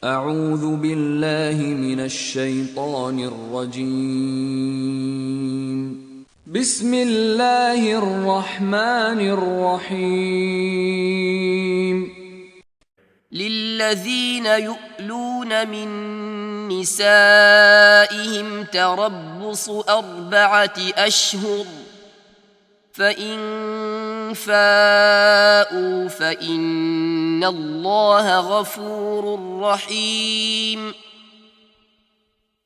أعوذ بالله من الشيطان الرجيم. بسم الله الرحمن الرحيم. للذين يؤلون من نسائهم تربص 4 أشهر فإن فاءوا فإن الله غفور رحيم.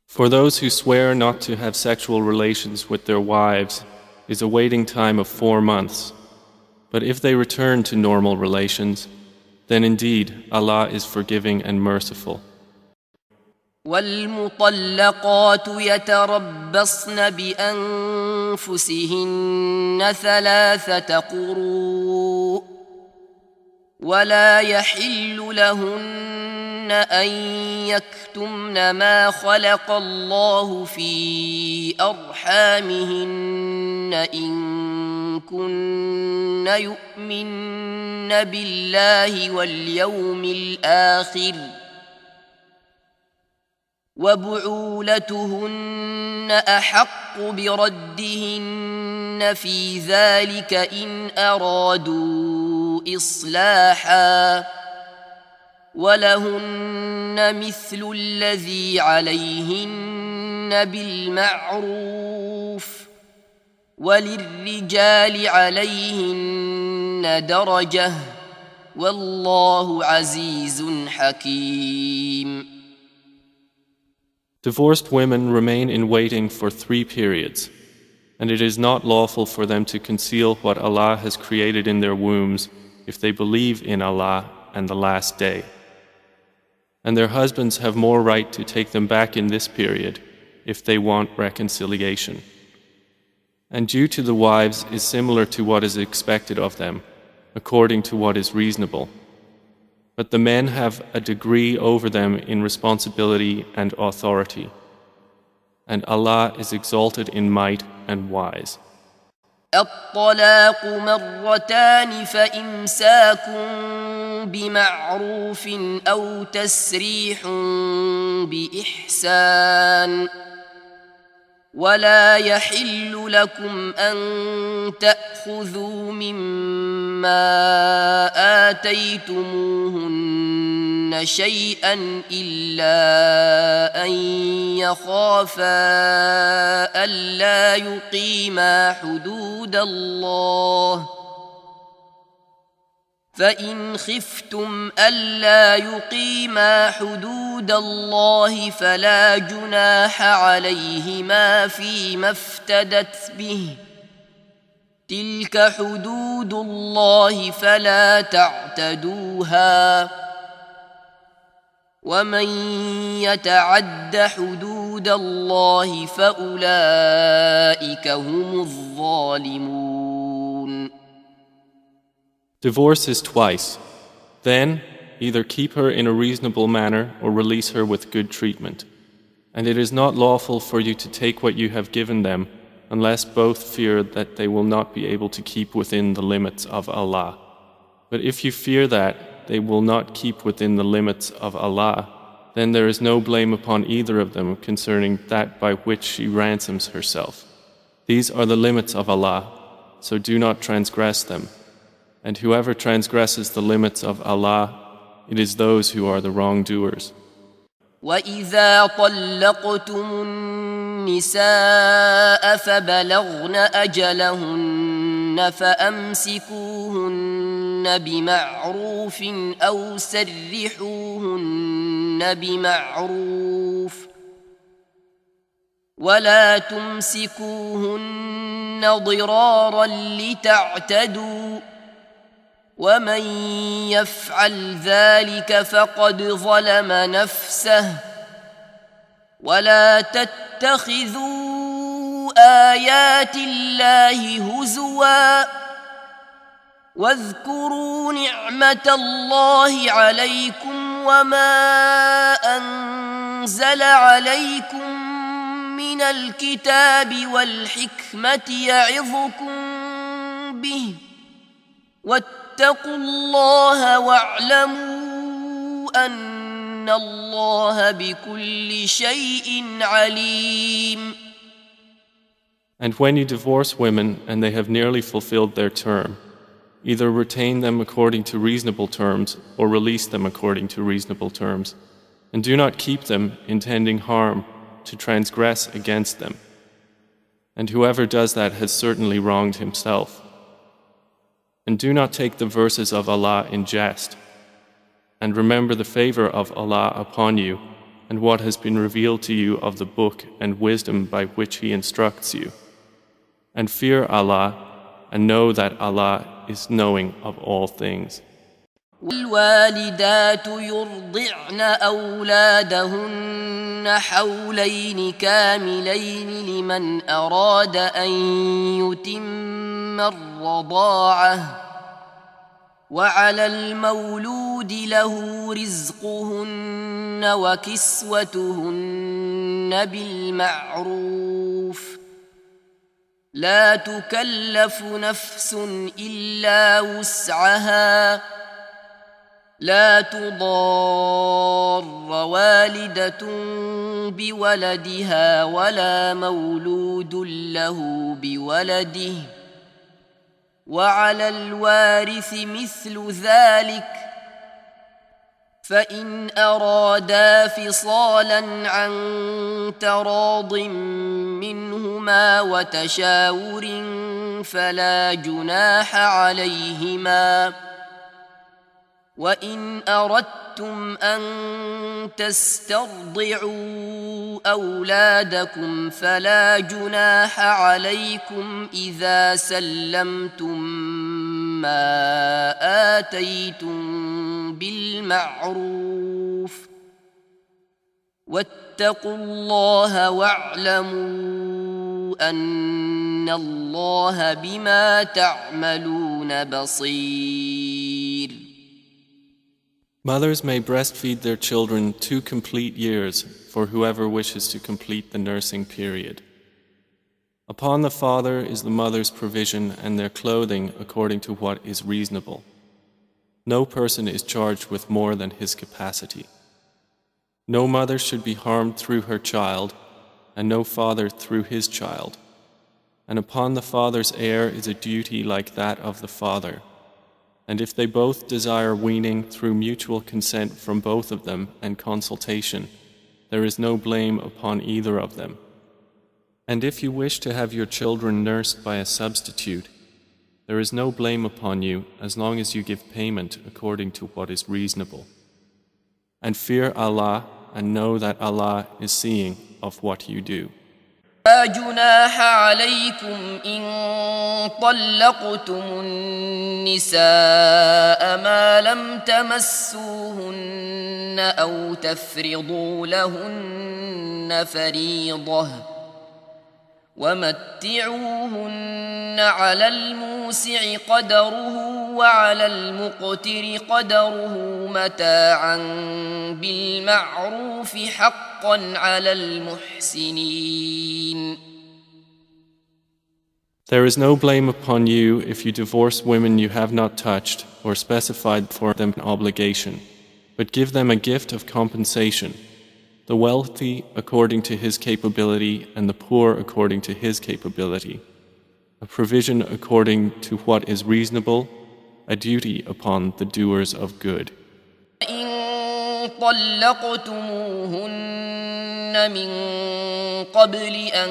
For those who swear not to have sexual relations with their wives is a waiting time of 4 months. But if they return to normal relations, then indeed Allah is forgiving and merciful. والمطلقات يتربصن بأنفسهن 3 قروء ولا يحل لهن أن يكتمن ما خلق الله في أرحامهن إن كن يؤمن بالله واليوم الآخر وبعولتهن أحق بردهن في ذلك إن أرادوا إصلاحا ولهن مثل الذي عليهن بالمعروف وللرجال عليهن درجة والله عزيز حكيم. Divorced women remain in waiting for 3 periods, and it is not lawful for them to conceal what Allah has created in their wombs if they believe in Allah and the Last Day. And their husbands have more right to take them back in this period if they want reconciliation. And due to the wives is similar to what is expected of them, according to what is reasonable. But the men have a degree over them in responsibility and authority. And Allah is exalted in might and wise. الطلاق مرتان فإمساك بمعروف أو تسريح بإحسان ولا يحل لكم أن تأخذوا مما آتيتموهن شيئا إلا أن يخافا ألا يقيما حدود الله فإن خفتم ألا يقيما حدود الله فلا جناح عليهما فيما افتدت به تلك حدود الله فلا تعتدوها ومن يتعد حدود الله فأولئك هم الظالمون. Divorce is twice. Then, either keep her in a reasonable manner or release her with good treatment. And it is not lawful for you to take what you have given them unless both fear that they will not be able to keep within the limits of Allah. But if you fear that they will not keep within the limits of Allah, then there is no blame upon either of them concerning that by which she ransoms herself. These are the limits of Allah, so do not transgress them. And whoever transgresses the limits of Allah, it is those who are the wrongdoers. وَإِذَا طَلَّقْتُمُ النِّسَاءَ فَبَلَغْنَ أَجَلَهُنَّ فَأَمْسِكُوهُنَّ بِمَعْرُوفٍ أَوْ سَرِّحُوهُنَّ بِمَعْرُوفٍ وَلَا تُمْسِكُوهُنَّ ضِرَارًا لِتَعْتَدُوا ومن يفعل ذلك فقد ظلم نفسه ولا تتخذوا آيات الله هزوا واذكروا نعمة الله عليكم وما أنزل عليكم من الكتاب والحكمة يعظكم به واتقوا الله واعلموا إن الله بكل شيء عليم. And when you divorce women and they have nearly fulfilled their term, either retain them according to reasonable terms or release them according to reasonable terms, and do not keep them intending harm to transgress against them. And whoever does that has certainly wronged himself. And do not take the verses of Allah in jest, and remember the favor of Allah upon you and what has been revealed to you of the book and wisdom by which He instructs you. And fear Allah, and know that Allah is knowing of all things. والوالدات يرضعن أولادهن حولين كاملين لمن أراد أن يتم الرضاعة وعلى المولود له رزقهن وكسوتهن بالمعروف لا تكلف نفس إلا وسعها لا تضار والدة بولدها ولا مولود له بولده وعلى الوارث مثل ذلك فإن أرادا فصالا عن تراض منهما وتشاور فلا جناح عليهما وإن أردتم أن تسترضعوا أولادكم فلا جناح عليكم إذا سلمتم ما آتيتم بالمعروف واتقوا الله واعلموا أن الله بما تعملون بصير. Mothers may breastfeed their children 2 complete years for whoever wishes to complete the nursing period. Upon the father is the mother's provision and their clothing according to what is reasonable. No person is charged with more than his capacity. No mother should be harmed through her child, and no father through his child. And upon the father's heir is a duty like that of the father. And if they both desire weaning through mutual consent from both of them and consultation, there is no blame upon either of them. And if you wish to have your children nursed by a substitute, there is no blame upon you as long as you give payment according to what is reasonable. And fear Allah and know that Allah is seeing of what you do. لا جناح عليكم إن طلقتم النساء ما لم تمسوهن أو تفرضوا لهن فريضة ومتعوهن على الموسع قدره وعلى المقتر قدره متاعا بالمعروف حقا على المحسنين. There is no blame upon you if you divorce women you have not touched or specified for them an obligation, but give them a gift of compensation, the wealthy according to his capability and the poor according to his capability, a provision according to what is reasonable, a duty upon the doers of good. إن طلقتموهن من قبل أن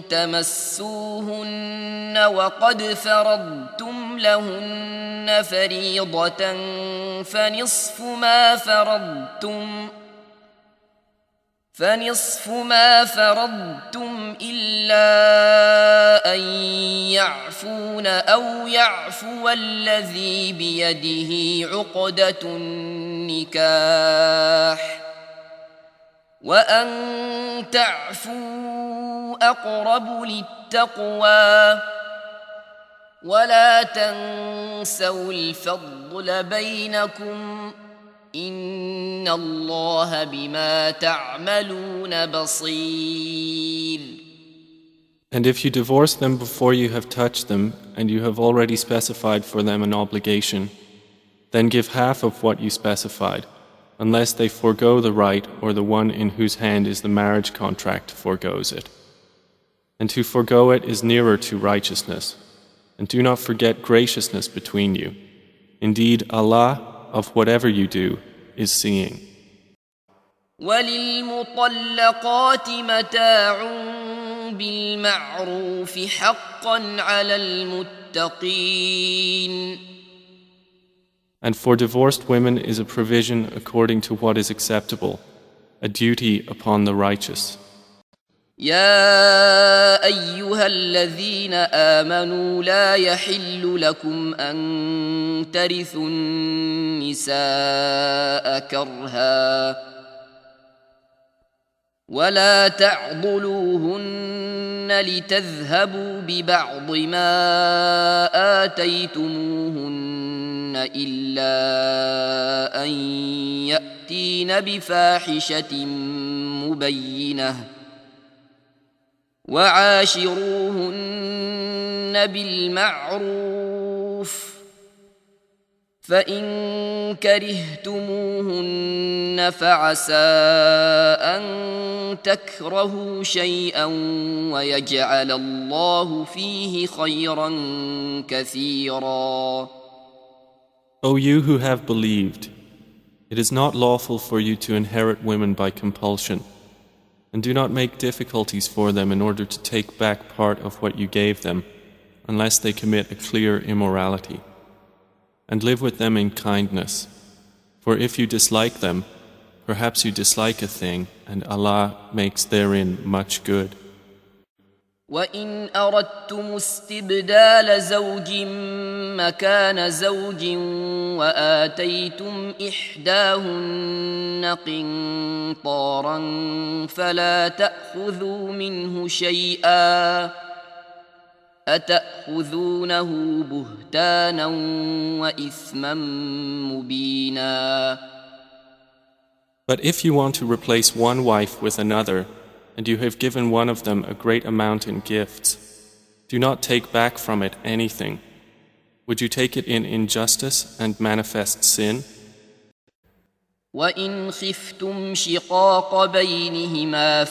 تمسوهن وقد فرضتم لهن فريضة فنصف ما فرضتم إلا أن يعفون أو يعفو الذي بيده عقدة النكاح وأن تعفوا أقرب للتقوى ولا تنسوا الفضل بينكم إن الله بما تعملون بصير. And if you divorce them before you have touched them, and you have already specified for them an obligation, then give half of what you specified, unless they forego the right or the one in whose hand is the marriage contract forgoes it. And to forgo it is nearer to righteousness. And do not forget graciousness between you. Indeed, Allah, of whatever you do, is seeing. وللمطلقات متاع بالمعروف حقا على المتقين. And for divorced women is a provision according to what is acceptable, a duty upon the righteous. يا أيها الذين آمنوا لا يحل لكم أن ترثوا النساء كرها ولا تعضلوهن لتذهبوا ببعض ما آتيتموهن إلا أن يأتين بفاحشة مبينة وعاشروهن بالمعروف فإن كرهتموهن فعسى أن تكرهوا شيئا ويجعل الله فيه خيرا كثيرا. O you who have believed, it is not lawful for you to inherit women by compulsion, and do not make difficulties for them in order to take back part of what you gave them, unless they commit a clear immorality. And live with them in kindness. For if you dislike them, perhaps you dislike a thing, and Allah makes therein much good. وَإِنْ أَرَدْتُمُ اسْتِبْدَالَ زَوْجٍ مَكَانَ زَوْجٍ وَآتَيْتُمْ إِحْدَاهُنَّ قِنطَارًا فَلَا تَأْخُذُوا مِنْهُ شَيْئًا أَتَأْخُذُونَهُ بُهْتَانًا وَإِثْمًا مُبِينًا. But if you want to replace one wife with another, and you have given one of them a great amount in gifts, do not take back from it anything. Would you take it in injustice and manifest sin? وَإِنْ خِفْتُمْ شِقَاقَ بَيْنِهِمَا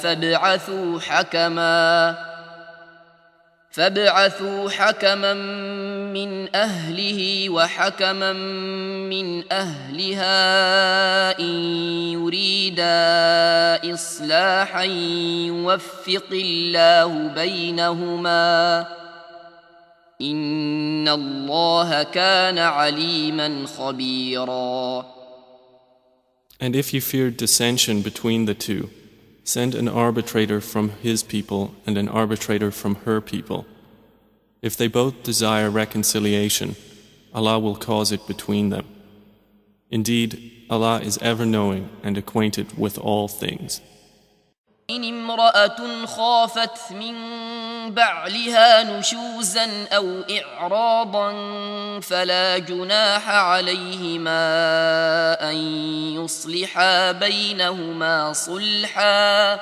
فابعثوا حكما من أهله وحكما من أهلها إن يريدا إصلاحا يوفق الله بينهما إن الله كان عليما خبيرا. And if you fear dissension between the two, send an arbitrator from his people and an arbitrator from her people. If they both desire reconciliation, Allah will cause it between them. Indeed, Allah is ever knowing and acquainted with all things. إن امرأة خافت من بعلها نشوزا أو إعراضا فلا جناح عليهما أن يصلحا بينهما صلحا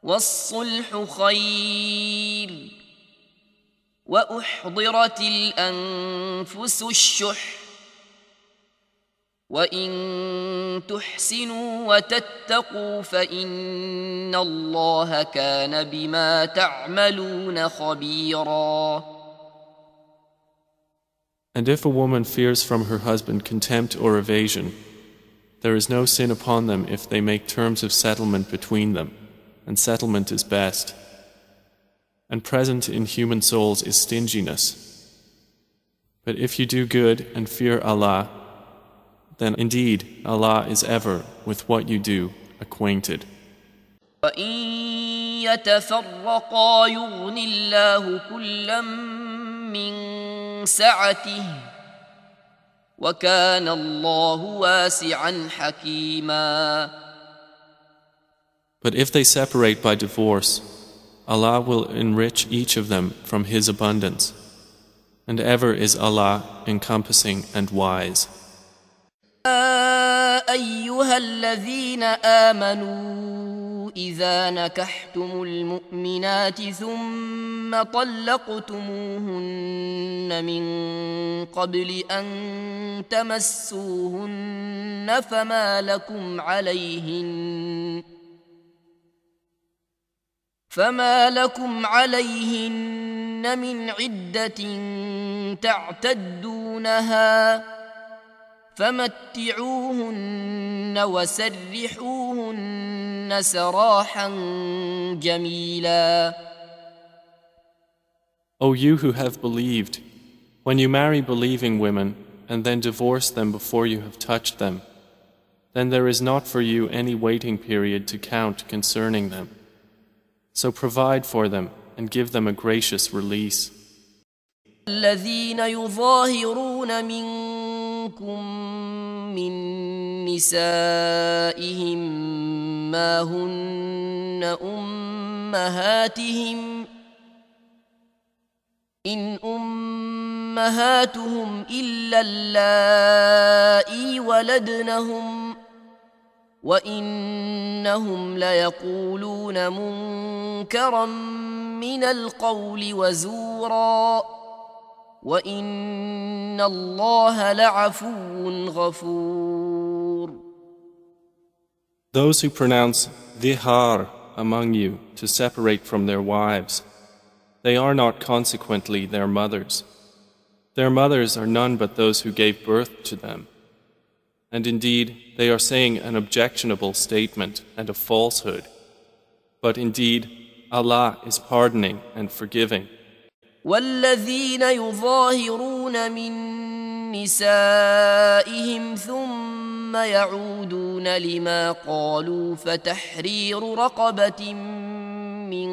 والصلح خير وأحضرت الأنفس الشح وإن تحسنوا وتتقوا فإن الله كان بما تعملون خبيرا. And if a woman fears from her husband contempt or evasion, there is no sin upon them if they make terms of settlement between them, and settlement is best. And present in human souls is stinginess. But if you do good and fear Allah, then indeed Allah is ever with what you do acquainted. وَإِن يَتَفَرَّقَا يُغْنِ اللَّهُ كُلًّا مِّن سَعَتِهِ وَكَانَ اللَّهُ وَاسِعًا حَكِيمًا. But if they separate by divorce, Allah will enrich each of them from His abundance, and ever is Allah encompassing and wise. يا أيها الذين آمنوا إذا نكحتم المؤمنات ثم طلقتموهن من قبل أن تمسوهن فما لكم عليهن من عدة تعتدونها فمتعوهن وسرحوهن سراحا جميلا. O you who have believed, when you marry believing women and then divorce them before you have touched them, then there is not for you any waiting period to count concerning them. So provide for them and give them a gracious release. الذين يظاهرون منكم من نسائهم ما هن أمهاتهم إن أمهاتهم إلا اللائي ولدنهم وإنهم ليقولون منكرا من القول وزورا وإن الله لعفو غفور. Those who pronounce dhihar among you to separate from their wives, they are not consequently their mothers. Their mothers are none but those who gave birth to them. And indeed, they are saying an objectionable statement and a falsehood. But indeed, Allah is pardoning and forgiving. والذين يظاهرون من نسائهم ثم يعودون لما قالوا فتحرير رقبة من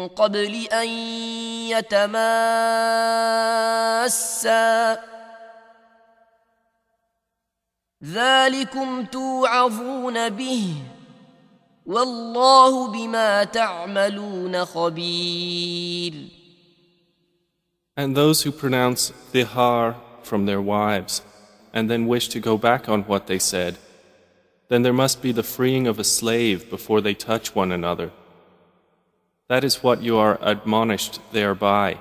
قبل أن يتماسا ذلكم توعظون به والله بما تعملون خبير. And those who pronounce dhihar from their wives and then wish to go back on what they said, then there must be the freeing of a slave before they touch one another. That is what you are admonished thereby,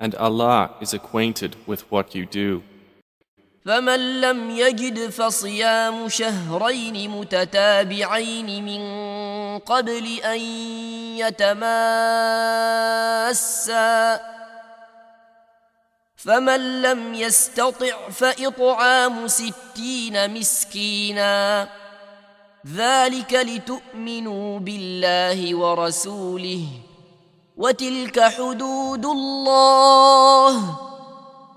and Allah is acquainted with what you do. فمن لم يجد فصيام شهرين متتابعين من قبل أن يتماسا فمن لم يستطع فإطعام 60 مسكينا ذلك لتؤمنوا بالله ورسوله وتلك حدود الله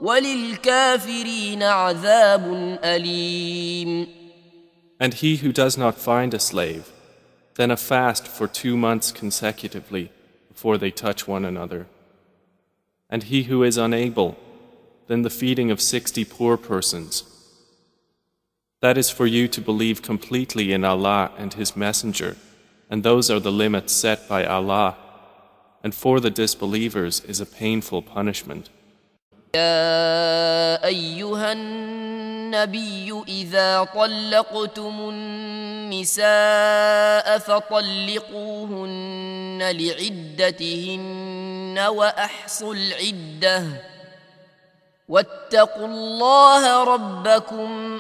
وَلِلْكَافِرِينَ عَذَابٌ أَلِيمٌ. And he who does not find a slave, then a fast for 2 months consecutively before they touch one another. And he who is unable, then the feeding of 60 poor persons. That is for you to believe completely in Allah and His Messenger, and those are the limits set by Allah. And for the disbelievers is a painful punishment. يا أيها النبي إذا طلقتم النساء فطلقوهن لعدتهن وأحصوا العدة واتقوا الله ربكم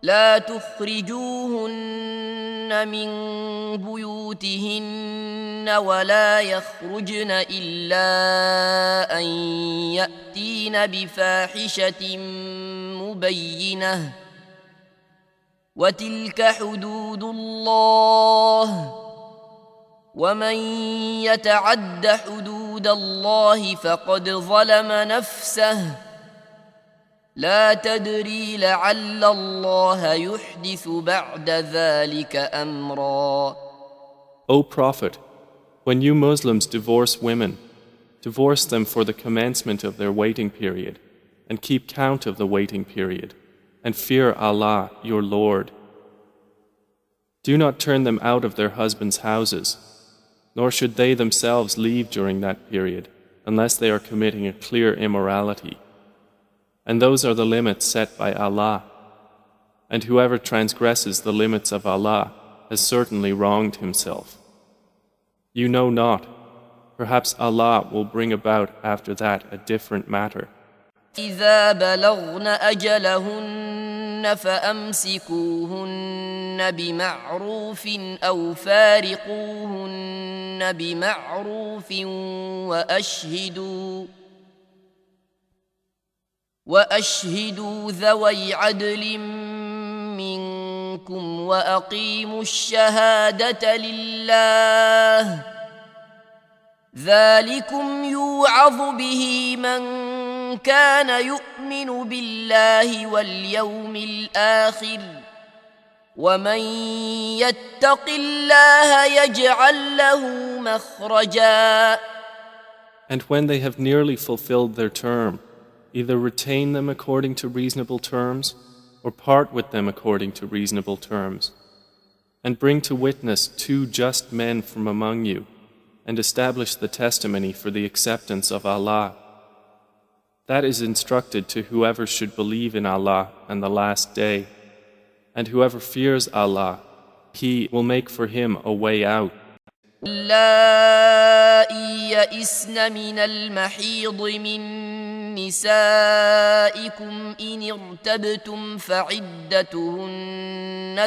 لا تخرجوهن من بيوتهن ولا يخرجن إلا أن يأتين بفاحشة مبينة وتلك حدود الله ومن يتعد حدود الله فقد ظلم نفسه لا تدري لعل الله يحدث بعد ذلك أمرا. O Prophet, when you Muslims divorce women, divorce them for the commencement of their waiting period, and keep count of the waiting period, and fear Allah, your Lord. Do not turn them out of their husbands' houses, nor should they themselves leave during that period, unless they are committing a clear immorality. And those are the limits set by Allah. And whoever transgresses the limits of Allah, has certainly wronged himself. You know not, perhaps Allah will bring about after that a different matter. إذا بلغن أجلهن فأمسكوهن بمعروف أو فارقوهن بمعروف وأشهدوا ذوي عدل منكم وأقيموا الشهادة لله ذلكم يوعظ به من كان يؤمن بالله واليوم الآخر ومن يتق الله يجعل له مخرجا. And when they have nearly fulfilled their term, either retain them according to reasonable terms or part with them according to reasonable terms, and bring to witness 2 just men from among you, and establish the testimony for the acceptance of Allah. That is instructed to whoever should believe in Allah and the last day, and whoever fears Allah, He will make for him a way out. اللائي يئسن من المحيض من نسائكم إن ارتبتم فعدتهن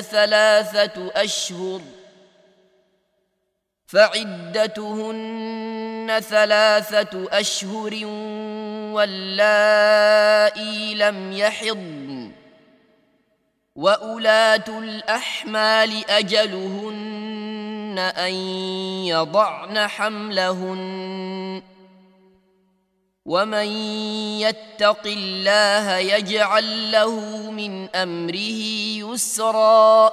3 أشهر واللائي لم يحضن وأولاة الأحمال أجلهن أن يضعن حملهن ومن يتق الله يجعل له من أمره يسرا.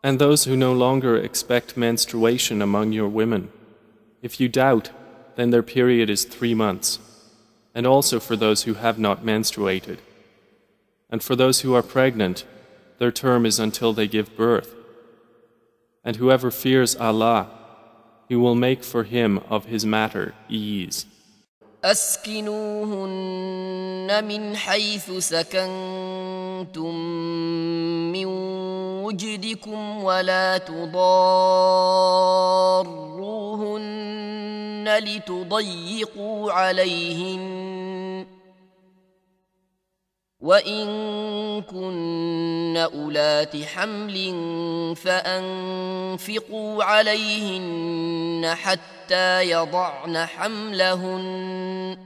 And those who no longer expect menstruation among your women, if you doubt, then their period is 3 months, and also for those who have not menstruated. And for those who are pregnant, their term is until they give birth. And whoever fears Allah, He will make for him of his matter ease. أسكنوهن من حيث سكنتم من وجدكم ولا تضاروهن لتضيقوا عليهن وإن كن أولات حمل فأنفقوا عليهن حتى يضعن حملهن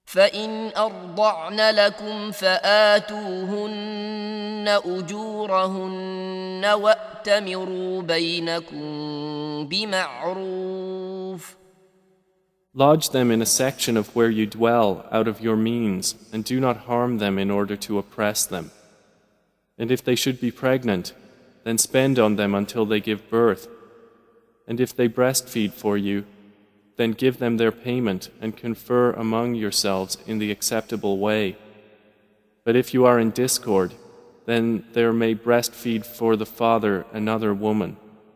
فإن أرضعن لكم فآتوهن أجورهن وأتمروا بينكم بمعروف. Lodge them in a section of where you dwell out of your means, and do not harm them in order to oppress them. And if they should be pregnant, then spend on them until they give birth. And if they breastfeed for you, then give them their payment and confer among yourselves in the acceptable way. But if you are in discord, then there may breastfeed for the father another woman.